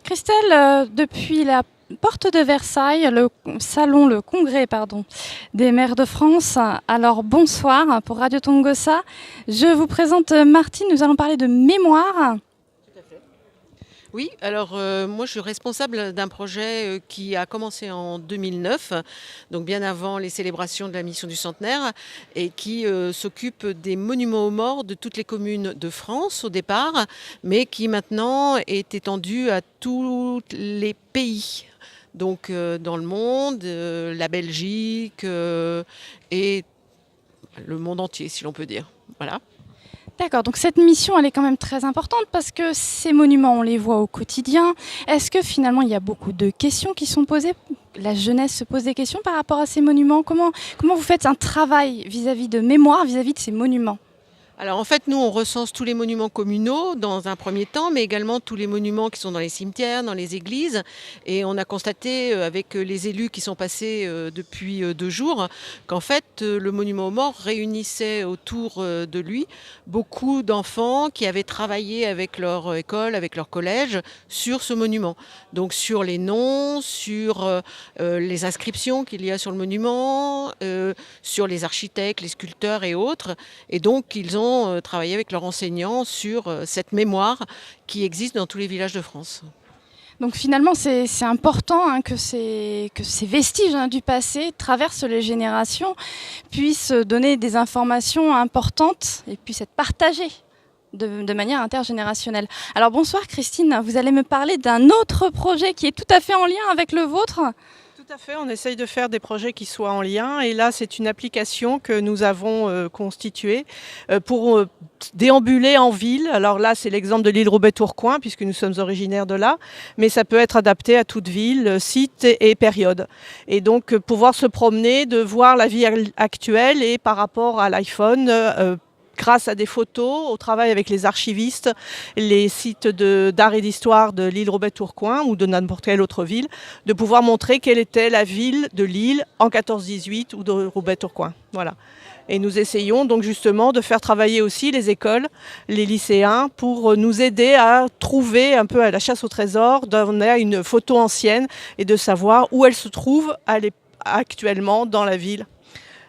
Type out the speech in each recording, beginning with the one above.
Christelle, depuis la porte de Versailles, le congrès des maires de France. Alors bonsoir pour Radio Tongossa. Je vous présente Martine, nous allons parler de mémoire. Oui, alors moi je suis responsable d'un projet qui a commencé en 2009, donc bien avant les célébrations de la mission du centenaire, et qui s'occupe des monuments aux morts de toutes les communes de France au départ, mais qui maintenant est étendu à tous les pays. Donc dans le monde, la Belgique et le monde entier, si l'on peut dire. Voilà. D'accord, donc cette mission, elle est quand même très importante parce que ces monuments, on les voit au quotidien. Est-ce que finalement, il y a beaucoup de questions qui sont posées ? La jeunesse se pose des questions par rapport à ces monuments. Comment vous faites un travail vis-à-vis de mémoire, vis-à-vis de ces monuments ? Alors en fait, nous, on recense tous les monuments communaux dans un premier temps, mais également tous les monuments qui sont dans les cimetières, dans les églises. Et on a constaté avec les élus qui sont passés depuis 2 jours qu'en fait, le monument aux morts réunissait autour de lui beaucoup d'enfants qui avaient travaillé avec leur école, avec leur collège, sur ce monument. Donc sur les noms, sur les inscriptions qu'il y a sur le monument, sur les architectes, les sculpteurs et autres. Et donc, ils ont travaillé avec leurs enseignants sur cette mémoire qui existe dans tous les villages de France. Donc finalement, c'est important que ces vestiges du passé traversent les générations, puissent donner des informations importantes et puissent être partagées de manière intergénérationnelle. Alors bonsoir Christine, vous allez me parler d'un autre projet qui est tout à fait en lien avec le vôtre. Tout à fait, on essaye de faire des projets qui soient en lien et là c'est une application que nous avons constituée pour déambuler en ville. Alors là c'est l'exemple de l'île Roubaix-Tourcoing puisque nous sommes originaires de là, mais ça peut être adapté à toute ville, site et période. Et donc pouvoir se promener, de voir la vie actuelle et par rapport à l'iPhone, grâce à des photos, au travail avec les archivistes, les sites d'art et d'histoire de l'île Roubaix-Tourcoing ou de n'importe quelle autre ville, de pouvoir montrer quelle était la ville de Lille en 1418 ou de Roubaix-Tourcoing. Voilà. Et nous essayons donc justement de faire travailler aussi les écoles, les lycéens, pour nous aider à trouver un peu à la chasse au trésor, donner une photo ancienne et de savoir où elle se trouve actuellement dans la ville,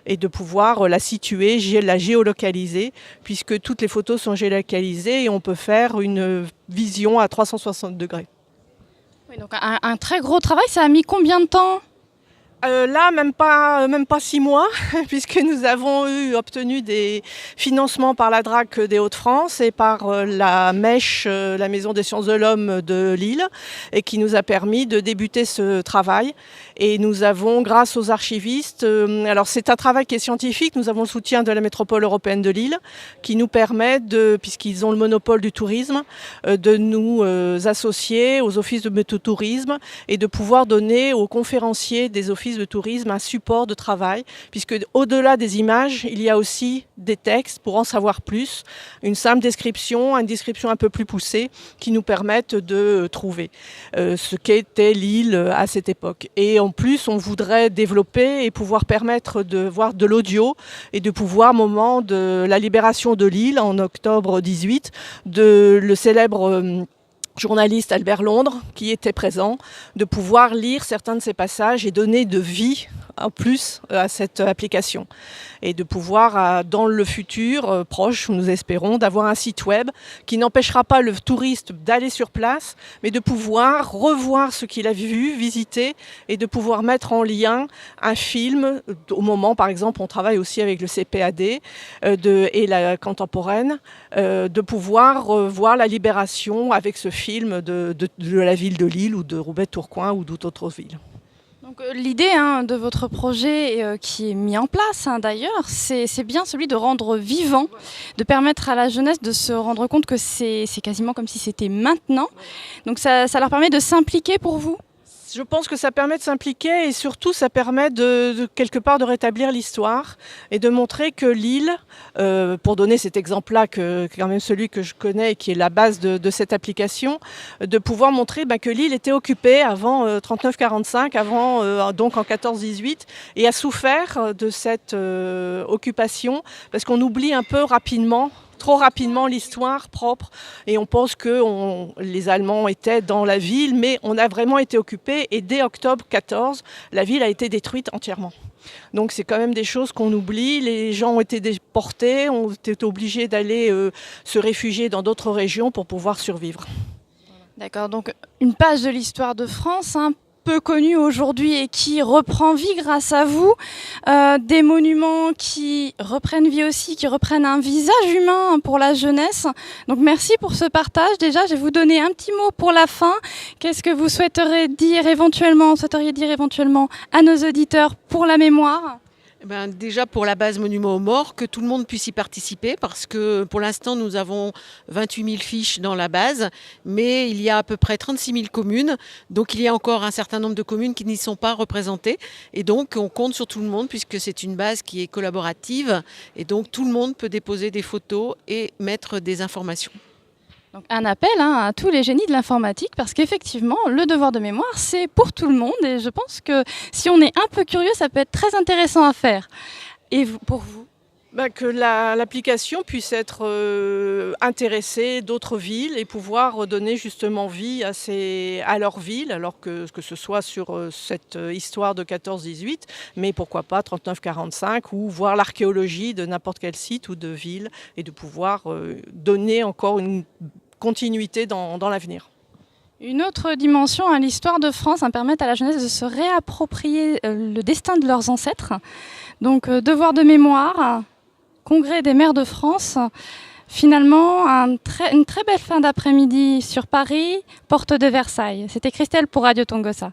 et de pouvoir la situer, la géolocaliser, puisque toutes les photos sont géolocalisées et on peut faire une vision à 360 degrés. Oui, donc un très gros travail, ça a mis combien de temps ? Là, même pas 6 mois, puisque nous avons obtenu des financements par la DRAC des Hauts-de-France et par la Mèche, la Maison des sciences de l'homme de Lille, et qui nous a permis de débuter ce travail. Et nous avons, grâce aux archivistes, alors c'est un travail qui est scientifique, nous avons le soutien de la métropole européenne de Lille, qui nous permet, puisqu'ils ont le monopole du tourisme, de nous associer aux offices de métotourisme et de pouvoir donner aux conférenciers des offices de tourisme un support de travail, puisque au-delà des images, il y a aussi des textes pour en savoir plus, une simple description, une description un peu plus poussée, qui nous permettent de trouver ce qu'était Lille à cette époque. Et en plus, on voudrait développer et pouvoir permettre de voir de l'audio et de pouvoir, au moment de la libération de Lille, en octobre 18, de le célèbre journaliste Albert Londres, qui était présent, de pouvoir lire certains de ces passages et donner de vie en plus à cette application. Et de pouvoir, dans le futur proche, nous espérons, d'avoir un site web qui n'empêchera pas le touriste d'aller sur place, mais de pouvoir revoir ce qu'il a vu, visiter, et de pouvoir mettre en lien un film. Au moment, par exemple, on travaille aussi avec le CPAD et la contemporaine, de pouvoir voir la libération avec ce film de la ville de Lille ou de Roubaix-Tourcoing ou d'autres villes. Donc, l'idée de votre projet qui est mis en place d'ailleurs, c'est bien celui de rendre vivant, de permettre à la jeunesse de se rendre compte que c'est quasiment comme si c'était maintenant. Donc ça leur permet de s'impliquer pour vous ? Je pense que ça permet de s'impliquer et surtout ça permet de quelque part de rétablir l'histoire et de montrer que Lille, pour donner cet exemple-là, qui est quand même celui que je connais et qui est la base de cette application, de pouvoir montrer que Lille était occupée avant 39-45, avant donc en 14-18, et a souffert de cette occupation parce qu'on oublie un peu rapidement trop rapidement l'histoire propre et on pense que les Allemands étaient dans la ville, mais on a vraiment été occupés et dès octobre 14, la ville a été détruite entièrement. Donc c'est quand même des choses qu'on oublie, les gens ont été déportés, ont été obligés d'aller se réfugier dans d'autres régions pour pouvoir survivre. D'accord, donc une page de l'histoire de France, peu connue aujourd'hui et qui reprend vie grâce à vous. Des monuments qui reprennent vie aussi, qui reprennent un visage humain pour la jeunesse. Donc merci pour ce partage. Déjà, je vais vous donner un petit mot pour la fin. Qu'est-ce que vous souhaiteriez dire éventuellement à nos auditeurs pour la mémoire ? Déjà pour la base Monument aux morts, que tout le monde puisse y participer parce que pour l'instant nous avons 28 000 fiches dans la base, mais il y a à peu près 36 000 communes, donc il y a encore un certain nombre de communes qui n'y sont pas représentées et donc on compte sur tout le monde puisque c'est une base qui est collaborative et donc tout le monde peut déposer des photos et mettre des informations. Donc un appel à tous les génies de l'informatique parce qu'effectivement, le devoir de mémoire, c'est pour tout le monde et je pense que si on est un peu curieux, ça peut être très intéressant à faire. Et pour vous ? Que l'application puisse être intéressée d'autres villes et pouvoir donner justement vie à leur ville, alors que ce soit sur cette histoire de 14-18, mais pourquoi pas 39-45 ou voir l'archéologie de n'importe quel site ou de ville et de pouvoir donner encore une continuité dans l'avenir. Une autre dimension à l'histoire de France, permettre à la jeunesse de se réapproprier le destin de leurs ancêtres. Donc devoir de mémoire, congrès des maires de France, finalement une très belle fin d'après-midi sur Paris, porte de Versailles. C'était Christelle pour Radio Tongossa.